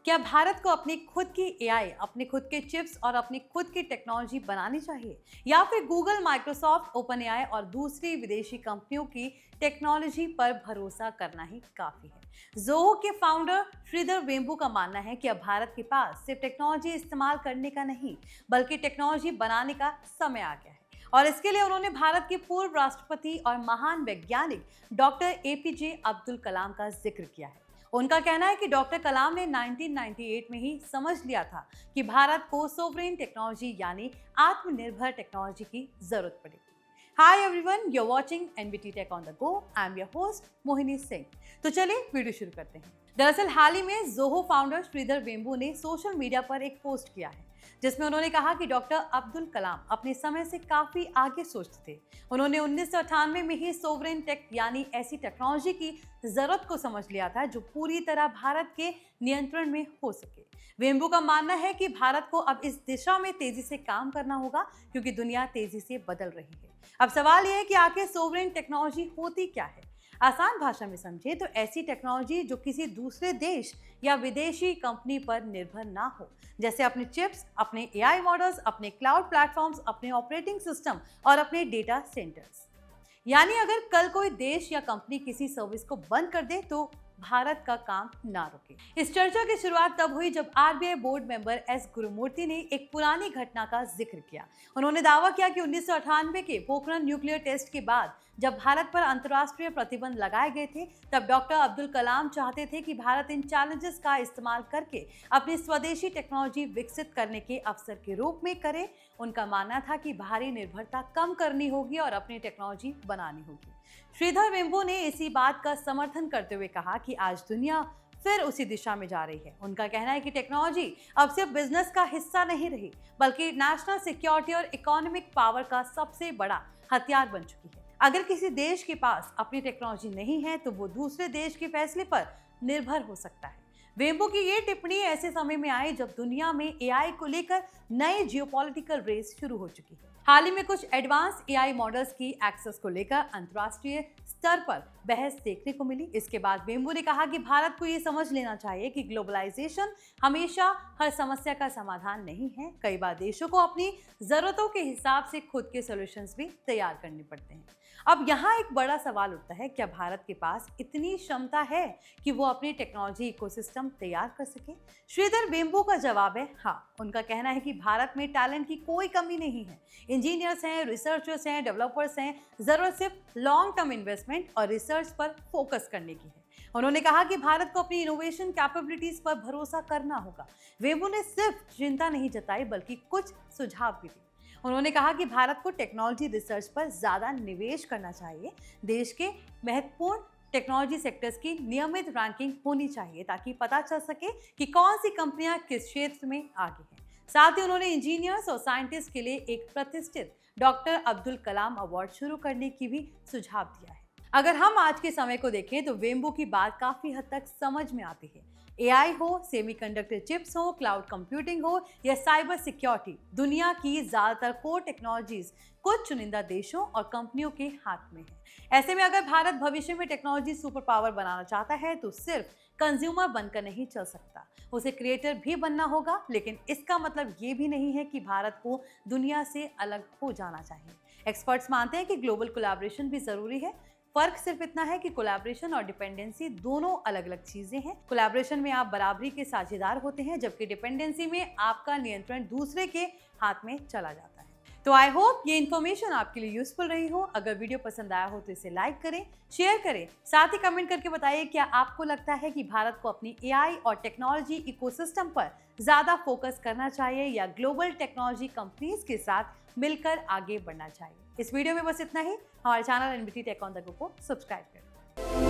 क्या भारत को अपनी खुद की एआई, अपने खुद के चिप्स और अपनी खुद की टेक्नोलॉजी बनानी चाहिए, या फिर गूगल, माइक्रोसॉफ्ट, ओपन एआई और दूसरी विदेशी कंपनियों की टेक्नोलॉजी पर भरोसा करना ही काफी है? जोहो के फाउंडर श्रीधर वेम्बू का मानना है कि अब भारत के पास सिर्फ टेक्नोलॉजी इस्तेमाल करने का नहीं, बल्कि टेक्नोलॉजी बनाने का समय आ गया है। और इसके लिए उन्होंने भारत के पूर्व राष्ट्रपति और महान वैज्ञानिक डॉक्टर एपीजे अब्दुल कलाम का जिक्र किया है। उनका कहना है कि डॉक्टर कलाम ने 1998 में ही समझ लिया था कि भारत को सोवरेन टेक्नोलॉजी यानी आत्मनिर्भर टेक्नोलॉजी की जरूरत पड़ेगी। Hi everyone, you are watching NBT tech on the go. I am your host Mohini Singh. तो चलिए वीडियो शुरू करते हैं। दरअसल हाल ही में जोहो फाउंडर श्रीधर वेम्बू ने सोशल मीडिया पर एक पोस्ट किया है, जिसमें उन्होंने कहा कि डॉक्टर अब्दुल कलाम अपने समय से काफी आगे सोचते थे। उन्होंने 1998 में ही सोवरेन टेक यानी ऐसी टेक्नोलॉजी की जरूरत को समझ लिया था जो पूरी तरह भारत के नियंत्रण में हो सके। वेम्बू का मानना है कि भारत को अब इस दिशा में तेजी से काम करना होगा, क्योंकि दुनिया तेजी से बदल रही है। अब सवाल यह है कि आखिर सोवरेन टेक्नोलॉजी होती क्या है? आसान भाषा में समझे तो ऐसी टेक्नोलॉजी जो किसी दूसरे देश या विदेशी कंपनी पर निर्भर ना हो, जैसे अपने चिप्स, अपने एआई मॉडल्स, अपने क्लाउड प्लेटफॉर्म्स, अपने ऑपरेटिंग सिस्टम और अपने डेटा सेंटर्स। यानी अगर कल कोई देश या कंपनी किसी सर्विस को बंद कर दे तो भारत का काम ना रुके। इस चर्चा की शुरुआत तब हुई जब RBI board member S Gurumurthy ने एक पुरानी घटना का जिक्र किया। उन्होंने दावा किया कि 1998 के पोखरण न्यूक्लियर टेस्ट के बाद जब भारत पर अंतर्राष्ट्रीय प्रतिबंध लगाए गए थे, तब डॉक्टर अब्दुल कलाम चाहते थे कि भारत इन चैलेंजेस का इस्तेमाल करके अपनी स्वदेशी टेक्नोलॉजी विकसित करने के अवसर के रूप में करे। उनका मानना था कि बाहरी निर्भरता कम करनी होगी और अपनी टेक्नोलॉजी बनानी होगी। श्रीधर वेम्बू ने इसी बात का समर्थन करते हुए कहा कि आज दुनिया फिर उसी दिशा में जा रही है। उनका कहना है कि टेक्नोलॉजी अब सिर्फ बिजनेस का हिस्सा नहीं रही, बल्कि नेशनल सिक्योरिटी और इकोनॉमिक पावर का सबसे बड़ा हथियार बन चुकी है। अगर किसी देश के पास अपनी टेक्नोलॉजी नहीं है तो वो दूसरे देश के फैसले पर निर्भर हो सकता है। वेम्बू की ये टिप्पणी ऐसे समय में आई जब दुनिया में एआई को लेकर नए जियोपॉलिटिकल रेस शुरू हो चुकी है। हाल ही में कुछ एडवांस एआई मॉडल्स की एक्सेस को लेकर अंतर्राष्ट्रीय स्तर पर बहस देखने को मिली। इसके बाद वेम्बू ने कहा कि भारत को ये समझ लेना चाहिए कि ग्लोबलाइजेशन हमेशा हर समस्या का समाधान नहीं है। कई बार देशों को अपनी जरूरतों के हिसाब से खुद के सॉल्यूशंस भी तैयार करने पड़ते हैं। अब यहाँ एक बड़ा सवाल उठता है, क्या भारत के पास इतनी क्षमता है कि वो अपनी टेक्नोलॉजी इकोसिस्टम तैयार कर सके? श्रीधर वेम्बू का जवाब है हाँ। उनका कहना है कि भारत में टैलेंट की कोई कमी नहीं है। इंजीनियर्स हैं, रिसर्चर्स हैं, डेवलपर्स हैं। जरूरत सिर्फ लॉन्ग टर्म इन्वेस्टमेंट और रिसर्च पर फोकस करने की है। उन्होंने कहा कि भारत को अपनी इनोवेशन कैपेबिलिटीज पर भरोसा करना होगा। वेम्बू ने सिर्फ चिंता नहीं जताई, बल्कि कुछ सुझाव भी दिए। उन्होंने कहा कि भारत को टेक्नोलॉजी रिसर्च पर ज्यादा निवेश करना चाहिए। देश के महत्वपूर्ण टेक्नोलॉजी सेक्टर्स की नियमित रैंकिंग होनी चाहिए, ताकि पता चल सके कि कौन सी कंपनियां किस क्षेत्र में आगे हैं। साथ ही उन्होंने इंजीनियर्स और साइंटिस्ट के लिए एक प्रतिष्ठित डॉक्टर अब्दुल कलाम अवार्ड शुरू करने की भी सुझाव दिया है। अगर हम आज के समय को देखें तो वेम्बू की बात काफी हद तक समझ में आती है। एआई हो, सेमीकंडक्टर चिप्स हो, क्लाउड कंप्यूटिंग हो या साइबर सिक्योरिटी, दुनिया की ज्यादातर कोर टेक्नोलॉजीज कुछ चुनिंदा देशों और कंपनियों के हाथ में है। ऐसे में अगर भारत भविष्य में टेक्नोलॉजी सुपर पावर बनाना चाहता है तो सिर्फ कंज्यूमर बनकर नहीं चल सकता, उसे क्रिएटर भी बनना होगा। लेकिन इसका मतलब ये भी नहीं है कि भारत को दुनिया से अलग हो जाना चाहिए। एक्सपर्ट्स मानते हैं कि ग्लोबल कोलैबोरेशन भी जरूरी है। फर्क सिर्फ इतना है कि कोलैबोरेशन और डिपेंडेंसी दोनों अलग अलग चीजें हैं। कोलैबोरेशन में आप बराबरी के साझेदार होते हैं, जबकि डिपेंडेंसी में आपका नियंत्रण दूसरे के हाथ में चला जाता है। तो आई होप ये इन्फॉर्मेशन आपके लिए यूजफुल रही हो। अगर वीडियो पसंद आया हो तो इसे लाइक करें, शेयर करें, साथ ही कमेंट करके बताइए क्या आपको लगता है कि भारत को अपनी एआई और टेक्नोलॉजी इकोसिस्टम पर ज्यादा फोकस करना चाहिए या ग्लोबल टेक्नोलॉजी कंपनीज के साथ मिलकर आगे बढ़ना चाहिए। इस वीडियो में बस इतना ही। हमारे channel NBT tech on the go को सब्सक्राइब करें।